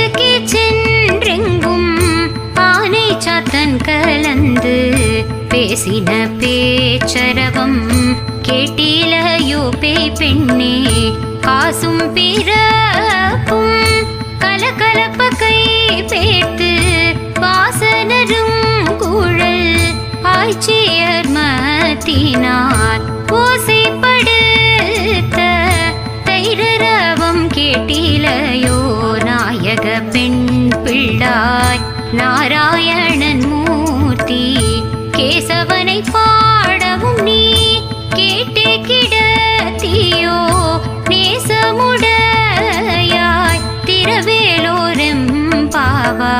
கீச்சு கீச்சென்றெங்கும் ஆனை சாத்தன் கலந்து பேசின பேச்சரவம் கேட்டிலையோ பேய் பெண்ணே காசும் பிறப்பும் கலகலப்ப கை பேர்த்து வாசனரும் குழல் ஆய்ச்சியர் மத்தினார் ஓசைப்படுத்த தைரரவம் கேட்டிலையோ நாயக பெண் பிள்ளாய் நாராயணன் மூர்த்தி கேசவனை பாடவும் நீ கேட்டே கிடத்தியோ நேசமுடையாய் திரவேலோரெம் பாவா